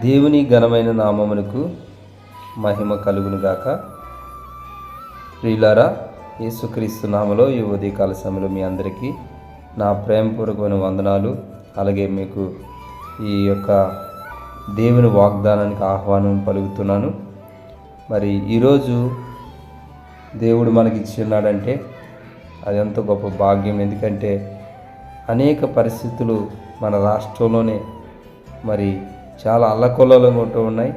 దేవుని ఘనమైన నామమునకు మహిమ కలుగునుగాక. ప్రియులారా, యేసుక్రీస్తు నామములో ఈ ఉదయకాల సమయంలో మీ అందరికీ నా ప్రేమపూర్వకమైన వందనాలు. అలాగే మీకు ఈ యొక్క దేవుని వాగ్దానానికి ఆహ్వానం పలుకుతున్నాను. మరి ఈరోజు దేవుడు మనకి ఇచ్చి ఉన్నాడంటే అది ఎంతో గొప్ప భాగ్యం. ఎందుకంటే అనేక పరిస్థితులు మన రాష్ట్రంలోనే మరి చాలా అల్లకొల్లలో ఉంటూ ఉన్నాయి.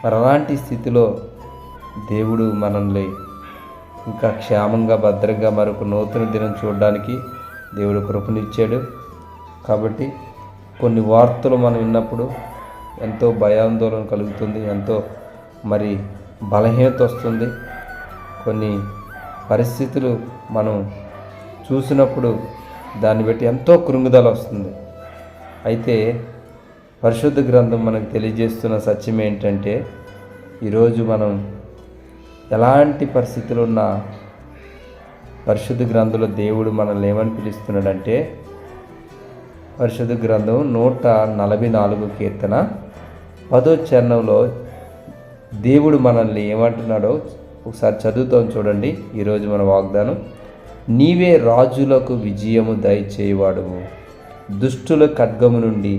మరి అలాంటి స్థితిలో దేవుడు మనల్ని ఇంకా క్షేమంగా భద్రంగా మరొక నూతన దినం చూడడానికి దేవుడు కృపనిచ్చాడు. కాబట్టి కొన్ని వార్తలు మనం విన్నప్పుడు ఎంతో భయాందోళన కలుగుతుంది, ఎంతో మరి బలహీనత వస్తుంది. కొన్ని పరిస్థితులు మనం చూసినప్పుడు దాన్ని బట్టి ఎంతో కృంగుదల వస్తుంది. అయితే పరిశుద్ధ గ్రంథం మనకు తెలియజేస్తున్న సత్యం ఏంటంటే, ఈరోజు మనం ఎలాంటి పరిస్థితులు ఉన్నా పరిశుద్ధ గ్రంథంలో దేవుడు మనల్ని ఏమని పిలుస్తున్నాడంటే, పరిశుద్ధ గ్రంథం 144 కీర్తన 10వ చరణంలో దేవుడు మనల్ని ఏమంటున్నాడో ఒకసారి చదువుతాం చూడండి. ఈరోజు మన వాగ్దానం: నీవే రాజులకు విజయము దయచేయవాడువు, దుష్టుల ఖడ్గము నుండి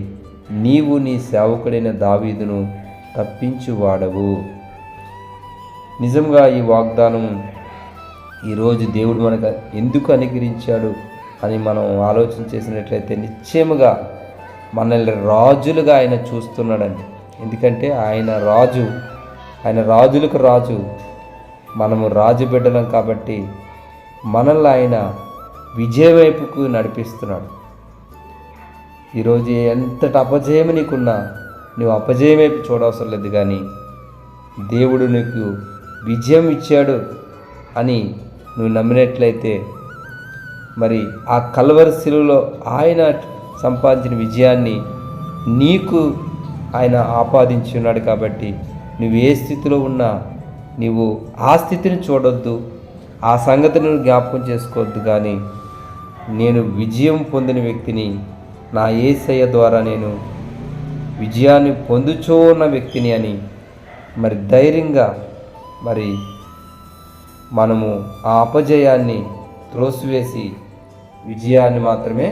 నీవు నీ సేవకుడైన దావీదును తప్పించువాడవు. నిజంగా ఈ వాగ్దానం ఈరోజు దేవుడు మనకు ఎందుకు అనుగ్రహించాడు అని మనం ఆలోచన చేసినట్లయితే నిశ్చయముగా మనల్ని రాజులుగా ఆయన చూస్తున్నాడండి. ఎందుకంటే ఆయన రాజు, ఆయన రాజులకు రాజు, మనము రాజు బిడ్డలం కాబట్టి మనల్ని ఆయన విజయం వైపుకు నడిపిస్తున్నాడు. ఈరోజు ఎంతటి అపజయం నీకున్నా నువ్వు అపజయం వైపు చూడవసరం లేదు, కానీ దేవుడు నీకు విజయం ఇచ్చాడు అని నువ్వు నమ్మినట్లయితే మరి ఆ కల్వరి శిలువలో ఆయన సంపాదించిన విజయాన్ని నీకు ఆయన ఆపాదించి ఉన్నాడు. కాబట్టి నువ్వు ఏ స్థితిలో ఉన్నా నీవు ఆ స్థితిని చూడొద్దు, ఆ సంగతిని జ్ఞాపకం చేసుకోవద్దు. కానీ నేను విజయం పొందిన వ్యక్తిని, నా యేసయ్య ద్వారా నేను విజయాన్ని పొందుచూ ఉన్న వ్యక్తిని అని మరి ధైర్యంగా మరి మనము ఆ అపజయాన్ని త్రోసివేసి విజయాన్ని మాత్రమే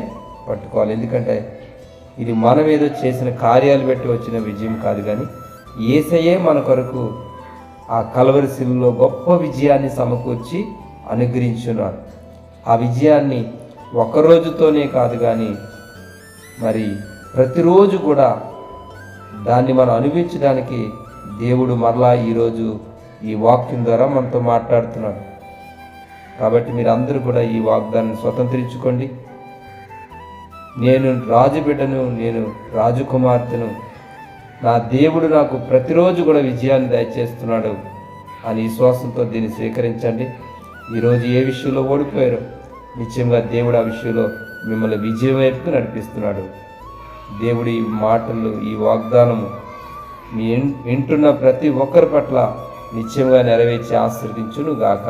పట్టుకోవాలి. ఎందుకంటే ఇది మనం ఏదో చేసిన కార్యాలు బట్టి వచ్చిన విజయం కాదు, కానీ యేసయ్యే మన కొరకు ఆ కల్వరి శిలువలో గొప్ప విజయాన్ని సమకూర్చి అనుగ్రహించున్నాడు. ఆ విజయాన్ని ఒకరోజుతోనే కాదు, కానీ మరి ప్రతిరోజు కూడా దాన్ని మనం అనుభవించడానికి దేవుడు మరలా ఈరోజు ఈ వాక్యం ద్వారా మనతో మాట్లాడుతున్నాడు. కాబట్టి మీరు అందరూ కూడా ఈ వాగ్దానాన్ని స్వతంత్రించుకోండి. నేను రాజు బిడ్డను, నేను రాజకుమార్తెను, నా దేవుడు నాకు ప్రతిరోజు కూడా విజయాన్ని దయచేస్తున్నాడు అని విశ్వాసంతో దీన్ని స్వీకరించండి. ఈరోజు ఏ విషయంలో ఓడిపోయారో నిశ్చయంగా దేవుడు ఆ విషయంలో మిమ్మల్ని విజయం వైపుకు నడిపిస్తున్నాడు. దేవుడి ఈ మాటలు, ఈ వాగ్దానము మీ వింటున్న ప్రతి ఒక్కరి పట్ల నిశ్చయంగా నెరవేర్చి ఆశీర్వదించును గాక.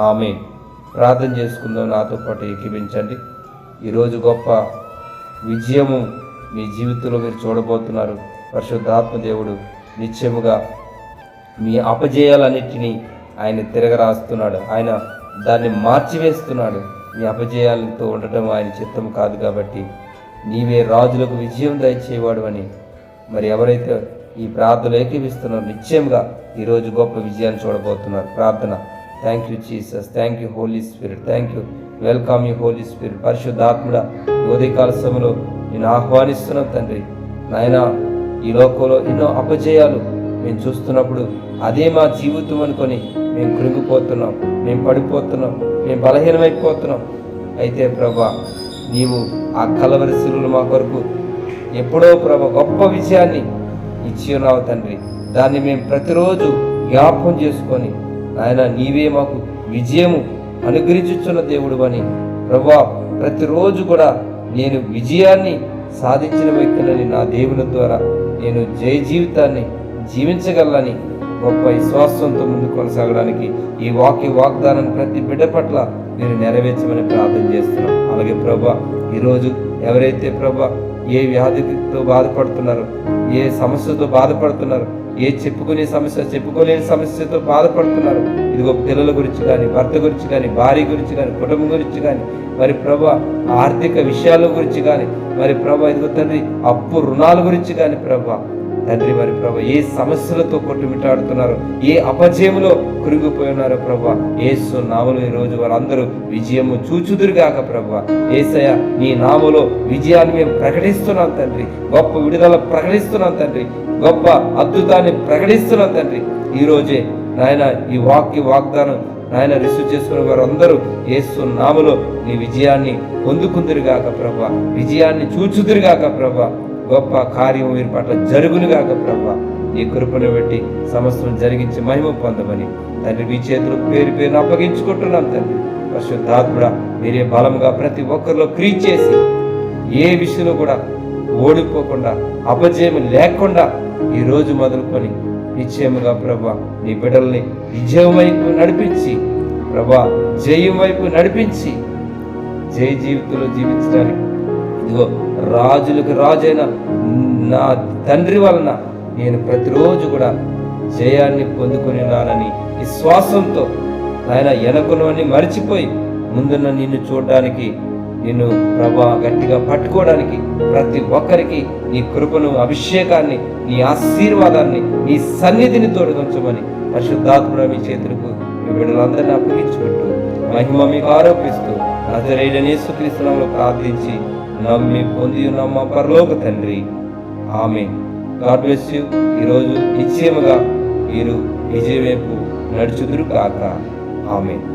ఆమె ప్రార్థన చేసుకుందాం. నాతో పాటు ఏకీభించండి. ఈరోజు గొప్ప విజయము మీ జీవితంలో మీరు చూడబోతున్నారు. పరిశుద్ధాత్మ దేవుడు నిశ్చయముగా మీ అపజయాలన్నిటినీ ఆయన తిరగరాస్తున్నాడు. ఆయన దాన్ని మార్చివేస్తున్నాడు. మీ అపజయాలతో ఉండటం ఆయన చిత్తం కాదు. కాబట్టి నీవే రాజులకు విజయం దయచేవాడు అని మరి ఎవరైతే ఈ ప్రార్థనలు ఏకీవిస్తున్నారో నిశ్చయంగా ఈరోజు గొప్ప విజయాన్ని చూడబోతున్నారు. ప్రార్థన: thank you Jesus, thank you Holy Spirit, thank you, welcome you Holy Spirit. పరిశుద్ధాత్ముడా, ఉదయకాల సమయంలో నేను ఆహ్వానిస్తున్నాం తండ్రి. నాయన, ఈ లోకంలో ఎన్నో అపజయాలు మేము చూస్తున్నప్పుడు అదే మా జీవితం అనుకొని మేము కృంగిపోతున్నాం, మేము పడిపోతున్నాం, మేము బలహీనమైపోతున్నాం. అయితే ప్రభా, నీవు ఆ కల్వరి శిలువలో మా కొరకు ఎప్పుడో ప్రభా గొప్ప విజయాన్ని ఇచ్చి ఉన్నావు తండ్రి. దాన్ని మేము ప్రతిరోజు జ్ఞాపకం చేసుకొని నాయన నీవే మాకు విజయము అనుగ్రహించుచున్న దేవుడు అని ప్రభా, ప్రతిరోజు కూడా నేను విజయాన్ని సాధించిన వ్యక్తులని, నా దేవుని ద్వారా నేను జయ జీవితాన్ని జీవించగలని గొప్ప విశ్వాసంతో ముందు కొనసాగడానికి ఈ వాగ్దానాన్ని ప్రతి బిడ్డ పట్ల మీరు నెరవేర్చమని ప్రార్థన చేస్తున్నాం. అలాగే ప్రభా, ఈరోజు ఎవరైతే ప్రభా ఏ వ్యాధితో బాధపడుతున్నారు, ఏ సమస్యతో బాధపడుతున్నారు, ఏ చెప్పుకోలేని సమస్యతో బాధపడుతున్నారు. ఇదిగో పిల్లల గురించి కానీ, భర్త గురించి కానీ, భార్య గురించి కానీ, కుటుంబం గురించి కానీ, మరి ప్రభా ఆర్థిక విషయాల గురించి కానీ, మరి ప్రభా ఇదిగో తండ్రి అప్పు రుణాల గురించి కానీ ప్రభా తండ్రి, మరి ప్రభా ఏ సమస్యలతో కొట్టుమిట్టాడుతున్నారో, ఏ అపజయములో కురిగిపోయి ఉన్నారో ప్రభా, యేసు నామములో ఈరోజు వారందరూ విజయము చూచుదురుగాక ప్రభా. యేసయ్య నీ నామములో విజయాన్ని మేము ప్రకటిస్తున్నాం తండ్రి, గొప్ప విడుదల ప్రకటిస్తున్నాం తండ్రి, గొప్ప అద్భుతాన్ని ప్రకటిస్తున్నాం తండ్రి. ఈరోజే నాయన ఈ వాగ్దానం నాయన రిసీవ్ చేసుకునే వారందరూ యేసు నామములో నీ విజయాన్ని పొందుకుందురుగాక ప్రభా, విజయాన్ని చూచుదురుగాక ప్రభా. గొప్ప కార్యం వీరి పట్ల జరుగునుగాక ప్రభా. నీ కృపను బట్టి సమస్తం జరిగించి మహిమ పొందమని తండ్రి మీ చేతులు పేరును అప్పగించుకుంటున్నాం తండ్రి. పరిశుద్ధాత్ముడా మీరే బలంగా ప్రతి ఒక్కరిలో క్రియ చేసి ఏ విషయంలో కూడా ఓడిపోకుండా, అపజయం లేకుండా ఈ రోజు మొదలుకొని నిశ్చయముగా ప్రభా నీ బిడ్డల్ని విజయం వైపు నడిపించి ప్రభా, జయం వైపు నడిపించి జయ జీవితంలో జీవించడానికి ఇదిగో రాజులకు రాజైన నా తండ్రి వలన నేను ప్రతిరోజు కూడా జయాన్ని పొందుకొని ఉన్నానని విశ్వాసంతో ఆయన వెనకున్నవన్నీ మర్చిపోయి ముందున్న నిన్ను చూడడానికి, నిన్ను ప్రభా గట్టిగా పట్టుకోవడానికి ప్రతి ఒక్కరికి నీ కృపను, అభిషేకాన్ని, నీ ఆశీర్వాదాన్ని, నీ సన్నిధిని తోడుకొంచమని పరిశుద్ధాత్ముడ మీ చేతులకు మీ బిడ్డలందరినీ అప్పగించుకుంటూ మహిమ మీకు ఆరోపిస్తూ నజరేయుడైన యేసుక్రీస్తు నామములో ప్రార్థించి నమ్మి పొంది నమ్మ పరలోక తండ్రి, ఆమేన్. God bless you. ఈరోజు నిశ్చయముగా మీరు విజయం వైపు నడుచుదురు కాక. ఆమేన్.